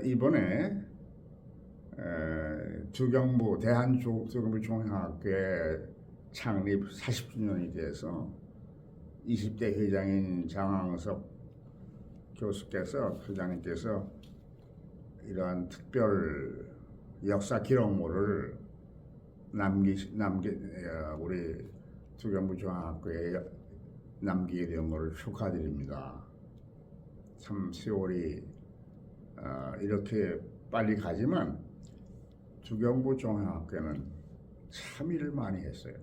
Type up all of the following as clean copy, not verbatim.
이번에 주경부 대한주경부 종합학교의 창립 40주년이 돼서 20대 회장인 장항석 교장님께서 이러한 특별 역사 기록물을 우리 주경부 종합학교에 남기게 된 것을 축하드립니다. 참 세월이 이렇게 빨리 가지만 주경부 종합학교는 참 일을 많이 했어요.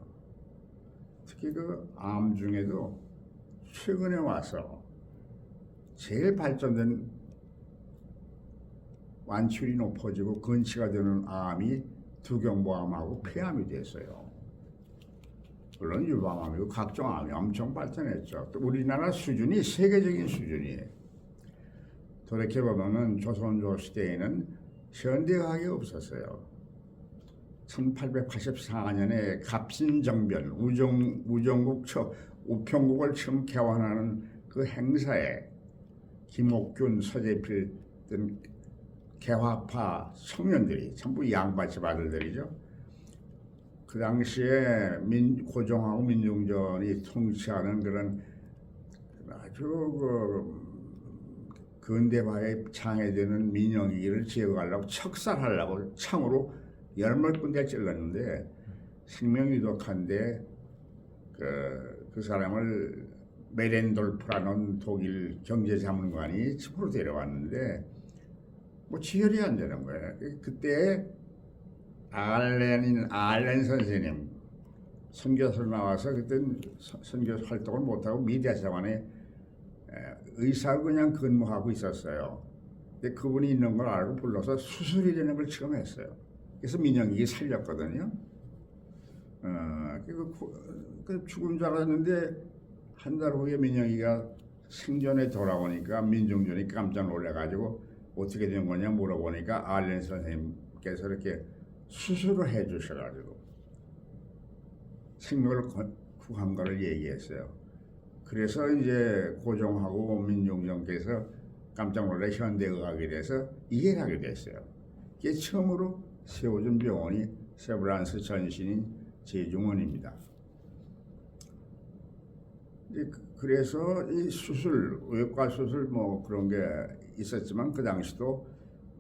특히 그 암 중에도 최근에 와서 제일 발전된 완치율이 높아지고 건치가 되는 암이 두경부암하고 폐암이 됐어요. 물론 유방암이고 각종 암이 엄청 발전했죠. 또 우리나라 수준이 세계적인 수준이에요. 돌이켜보면 조선조 시대에는 현대의학이 없었어요. 1884년에 갑신정변 우정국 우평국을 처음 개원하는 그 행사에 김옥균, 서재필 등 개화파 청년들이 전부 양반집 아들들이죠. 그 당시에 고종하고 민중전이 통치하는 그런 아주 근대화에 장애되는 민영이를 제거하려고 척살하려고 창으로 10군데 찔렀는데 생명유독한데 그 사람을 메렌돌프라는 독일 경제자문관이 집으로 데려왔는데 뭐 지혈이 안 되는 거예요. 그때 알렌 선생님 선교사로 나와서 그때 선교 활동을 못하고 미대사관에 의사 그냥 근무하고 있었어요. 근데 그분이 있는 걸 알고 불러서 수술이 되는 걸 처음 했어요. 그래서 민영이가 살렸거든요. 그 죽은 줄 알았는데 한 달 후에 민영이가 생전에 돌아오니까 민중전이 깜짝 놀래가지고 어떻게 된 거냐 물어보니까 알렌 선생님께서 이렇게 수술을 해주셔가지고 생명을 구한 거를 얘기했어요. 그래서 이제 고종하고 민중전께서 깜짝 놀래 현대의학에 대해서 이해를 하게 됐어요. 이게 처음으로 세워준 병원이 세브란스 전신인 제중원입니다. 그래서 이 수술, 외과 수술 뭐 그런 게 있었지만 그 당시도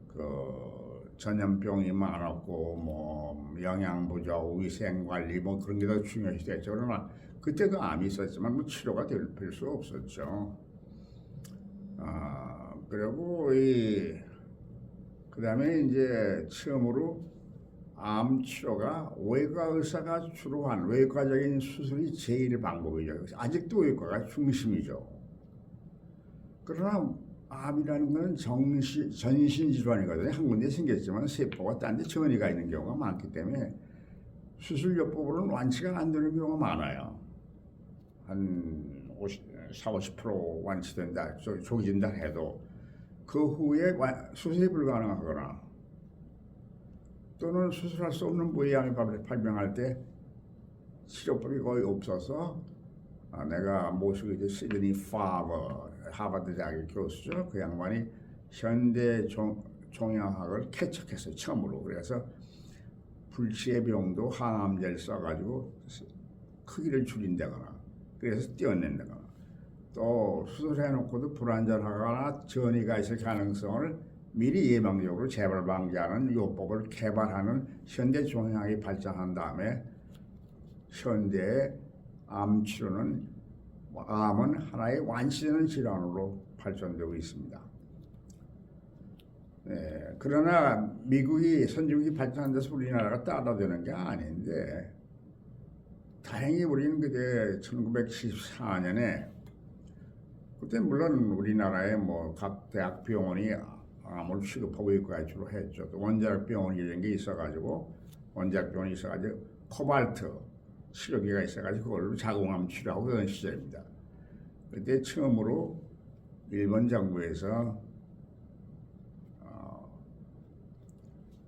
그 전염병이 많았고 뭐 영양 부족, 위생 관리 뭐 그런 게 더 중요시 됐죠. 그러나 그때 그 암이 있었지만 뭐 치료가 될 수 없었죠. 그리고 그다음에 이제 처음으로 암 치료가 외과 의사가 주로 한 외과적인 수술이 제일 방법이죠. 아직도 외과가 중심이죠. 그러나 암이라는 것은 전신 질환이거든요. 한 군데 생겼지만 세포가 딴 데 전이가 있는 경우가 많기 때문에 수술요법으로는 완치가 안 되는 경우가 많아요. 한 40~50% 완치된다, 조기진다 해도 그 후에 수술이 불가능하거나 또는 수술할 수 없는 부위암이 발병할 때 치료법이 거의 없어서 내가 모시고 있던 시드니 파버 하버드 대학의 교수죠. 그 양반이 현대 종양학을 개척했어요. 처음으로. 그래서 불치의 병도 항암제를 써가지고 크기를 줄인다거나 그래서 떼어낸다거나 또 수술해놓고도 불안전하거나 전이가 있을 가능성을 미리 예방적으로 재발 방지하는 요법을 개발하는 현대 종양학이 발전한 다음에 현대의 암 치료는 암은 하나의 완치되는 질환으로 발전되고 있습니다. 그러나 미국이 선진국이 발전한 데서 우리나라가 따라되는 게 아닌데 다행히 우리는 그때 1974년에 그때 물론 우리나라에 뭐 각 대학 병원이 암을 취급하고 있고 주로 했죠. 또 원자력병원이 이런 게 있어가지고 원자력병원이 있어가지고 코발트 치료기가 있어가지고 그걸로 자궁암 치료하고 그런 시절입니다. 그때 처음으로 일본 정부에서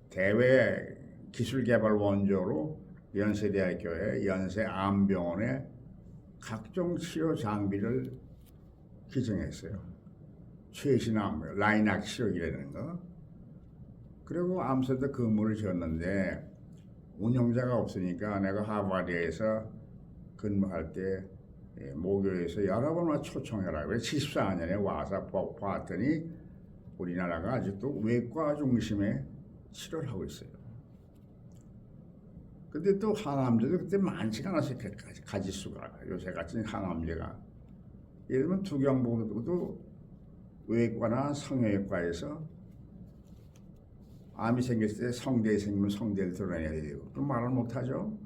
대외 기술개발 원조로 연세대학교에 연세암병원에 각종 치료 장비를 기증했어요. 최신암 라이낙 치료기라는 거. 그리고 암센터 근무를 지었는데 운영자가 없으니까 내가 하버드에서 근무할 때 모교에서 여러 번 와 초청해라. 그래 74년에 와서 봤더니 우리나라가 아직도 외과 중심의 치료를 하고 있어요. 근데 또 항암제도 그때 많지가 않았어요. 가지수가 요새 같은 항암제가. 예를 들면 두경부도 외과나 성형외과에서 암이 생겼을 때 성대에 생기면 성대를 드러내야 돼요. 그럼 말을 못하죠.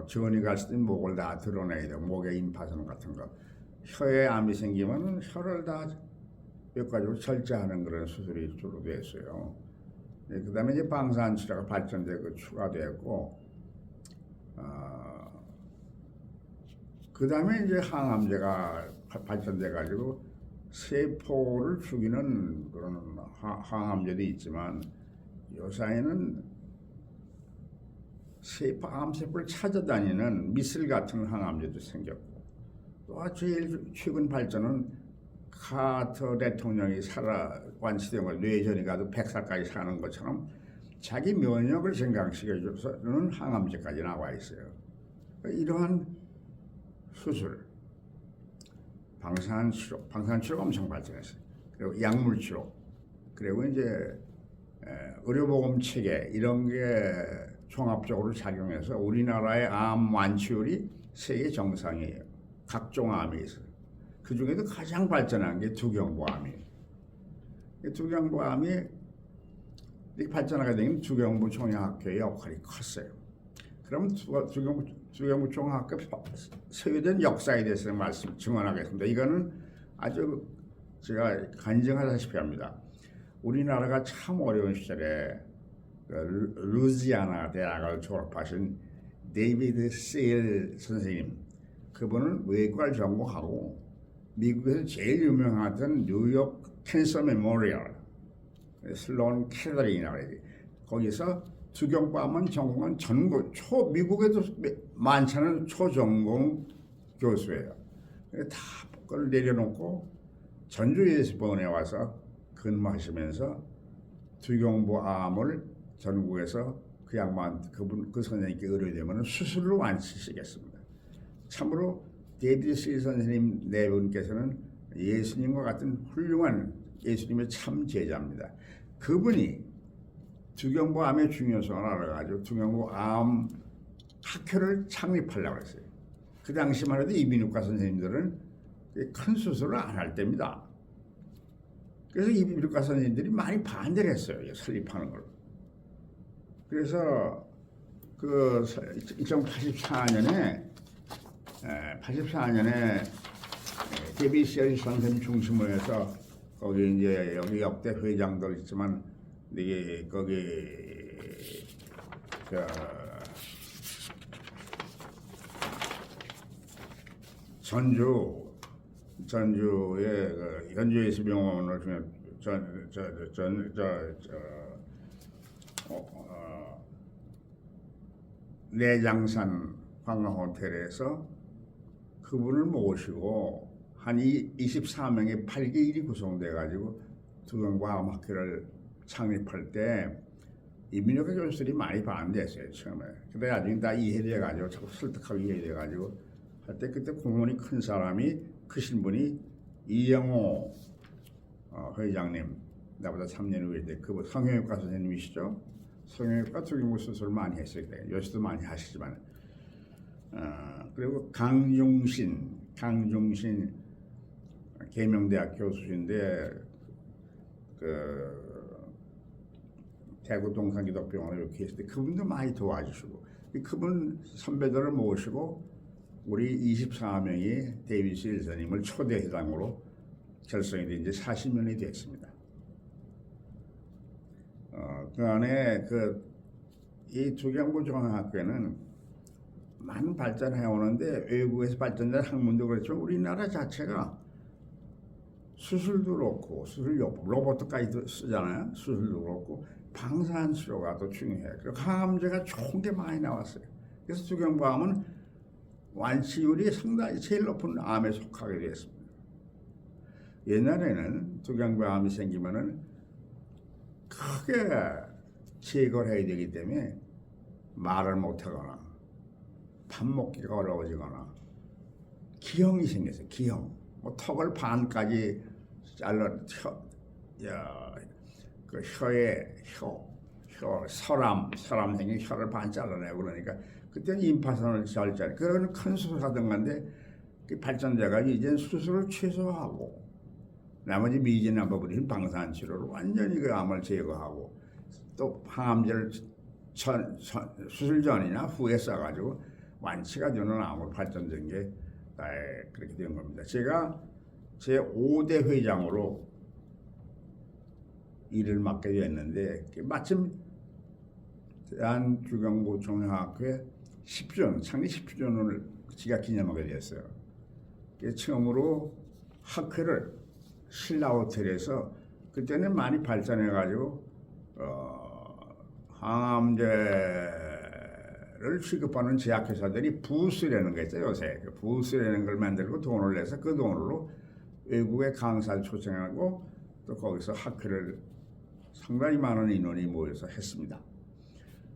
전이 갔을 때 목을 다 드러내야 돼요. 목에 임파선 같은 거. 혀에 암이 생기면 혀를 다 외과적으로 절제하는 그런 수술이 주로 됐어요. 그 다음에 이제 방사선치료가 발전되고 추가되었고, 그 다음에 이제 항암제가 발전돼가지고 세포를 죽이는 그런 항암제도 있지만 요새에는 암세포를 찾아다니는 미슬 같은 항암제도 생겼고, 또 제일 최근 발전은 카터 대통령이 완치된 걸 뇌전이 가도 100살까지 사는 것처럼 자기 면역을 증강시켜주는 항암제까지 나와 있어요. 이러한 수술, 방사선치료가 엄청 발전했어요. 그리고 약물치료, 그리고 이제 의료보험 체계 이런 게 종합적으로 작용해서 우리나라의 암 완치율이 세계 정상이에요. 각종 암이 있어요. 그 중에도 가장 발전한 게 두경부암이에요. 두경부암이 이렇게 발전하게 되면 두경부 종양학회의 역할이 컸어요. 그러면 두경부 종양학회 소유된 역사에 대해서 말씀 증언하겠습니다. 이거는 아주 제가 간증하다시피 합니다. 우리나라가 참 어려운 시절에 루지아나 대학을 졸업하신 데이비드 세일 선생님, 그분은 외과를 전공하고 미국에서 제일 유명하던 뉴욕 캔서 메모리얼 슬론 캐더린이라고 해야 돼. 거기서 두경부암은 전공한 전국 미국에도 많지 않은 초전공 교수예요. 다 그걸 내려놓고 전주예수병원에 와서 근무하시면서 두경부암을 전국에서 그 양반 그 선생님께 의뢰되면 수술로 완치시겠습니다. 참으로 데이비드 시 선생님 네 분께서는 예수님과 같은 훌륭한 예수님의 참 제자입니다. 그분이 두경부암의 중요성을 알아가지고 두경부암 학회를 창립하려고 했어요. 그 당시만 해도 이비인후과 선생님들은 큰 수술을 안 할 때입니다. 그래서 이비인후과 선생님들이 많이 반대를 했어요. 설립하는 걸. 그래서 그 2084년에 데이비드 선생님 중심으로 해서 거기 이제 여기 역대 회장들 있지만 이게 거기 전주의 현주예수병원을 내장산 관광호텔에서 그분을 모시고 한 24명의 8개 일이 구성돼 가지고 두경부암학회를 창립할 때 이민혁 교수들이 많이 반대했어요 처음에. 근데 나중에 다 이해돼 가지고 자꾸 설득하게 이해돼 가지고 할 때 그때 공헌이 큰 사람이 크신 분이 이영호 회장님, 나보다 3년 후에 그분 성형외과 선생님이시죠. 성형외과 두경부 수술 많이 했어요. 요새도 많이 하시지만 그리고 강중신 계명대학 교수인데 그 대구 동산기독병원을 이렇게 했을 때 그분도 많이 도와주시고 그분 선배들을 모시고 우리 24명이 데이비드 일선님을 초대 회장으로 결성이 된 지 40년이 됐습니다. 그 안에 이 두경부 종합학회는 많은 발전해 오는데 외국에서 발전된 학문도 그렇지만 우리나라 자체가 수술도 그렇고 로봇까지도 쓰잖아요. 수술도 그렇고 방사선치료가 더 중요해요. 그리고 항암제가 좋은 게 많이 나왔어요. 그래서 두경부암은 완치율이 상당히 제일 높은 암에 속하게 되었습니다. 옛날에는 두경부암이 생기면은 크게 제거를 해야 되기 때문에 말을 못하거나 밥 먹기가 어려워지거나 기형이 생겼어요. 기형. 뭐 턱을 반까지 잘라 그 혀에 서람 생긴 혀를 반 잘라내고 그러니까 그때는 임파선을 잘 그런 큰 수술하던 건데 그 발전돼가 이제 수술을 최소화하고 나머지 미진암버린 방사선 치료를 완전히 그 암을 제거하고 또 항암제를 수술 전이나 후에 써가지고 완치가 되는 암으로 발전된 게 그렇게 된 겁니다. 제가 제 5대 회장으로 일을 맡게 됐는데 마침 대한주경보총학회 10주년, 창립 10주년을 지가 기념하게 됐어요. 처음으로 학회를 신라호텔에서 그때는 많이 발전해가지고 항암제를 취급하는 제약회사들이 부스라는 거 있죠. 요새 그 부스라는 걸 만들고 돈을 내서 그 돈으로 외국의 강사를 초청하고 또 거기서 학회를 상당히 많은 인원이 모여서 했습니다.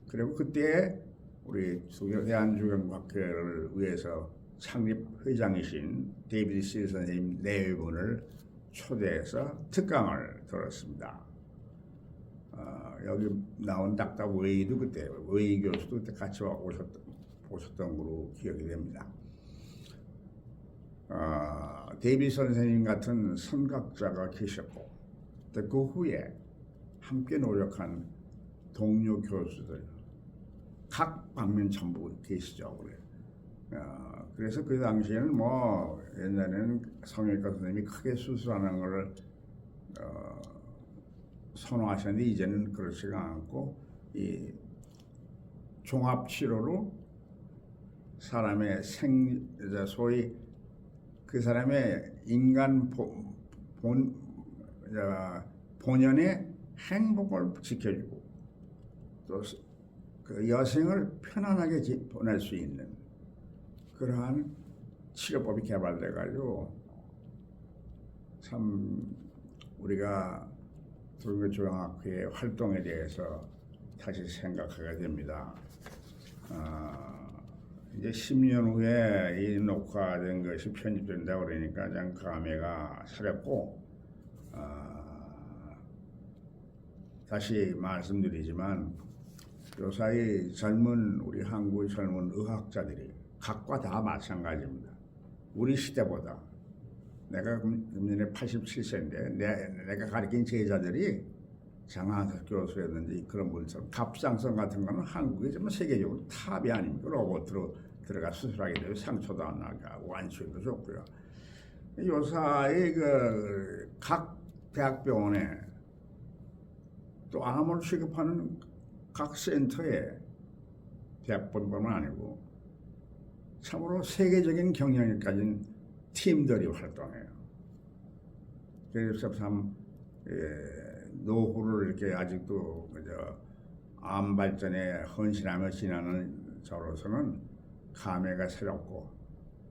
그리고 그때 우리 대한주경학회를 위해서 창립 회장이신 데이비드 실 선생님 4분을 초대해서 특강을 들었습니다. 여기 나온 닥터 웨이도 그때 웨이 교수도 그때 같이 오셨던 걸로 기억이 됩니다. 데이비드 선생님 같은 선각자가 계셨고 또 그 후에 함께 노력한 동료 교수들 각 방면 전부 계시죠. 그래서 그 당시에는 뭐 옛날에는 성형외과 선생님이 크게 수술하는 것을 선호하셨는데 이제는 그렇지가 않고 이 종합치료로 사람의 소위 그 사람의 인간 본연의 행복을 지켜주고 또 그 여생을 편안하게 보낼 수 있는 그러한 치료법이 개발돼 가지고 참 우리가 불교조양학회의 활동에 대해서 다시 생각하게 됩니다. 이제 10년 후에 이 녹화된 것이 편집된다고 그러니까 그냥 감회가 새롭고 다시 말씀드리지만 요사이 우리 한국의 젊은 의학자들이 각과 다 마찬가지입니다. 우리 시대보다 내가 금년에 87세인데 내가 가르친 제자들이 장한석 교수였는지 그런 분처럼 갑상선 같은 거는 한국이 좀 세계적으로 탑이 아닙니까? 로봇으로 들어가 수술하게 되면 상처도 안 나고 완치도 좋고요. 요사이 각 대학병원에 또 암을 취급하는 각 센터에 대학병원만 아니고 참으로 세계적인 경영력 가진 팀들이 활동해요. 그래서 참 노후를 이렇게 아직도 암 발전에 헌신하며 지나는 저로서는 감회가 새롭고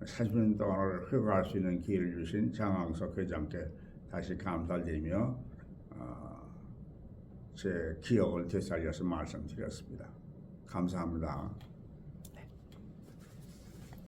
40년 동안을 회고할 수 있는 기회를 주신 장항석 회장께 다시 감사를 드리며 제 기억을 되살려서 말씀드렸습니다. 감사합니다.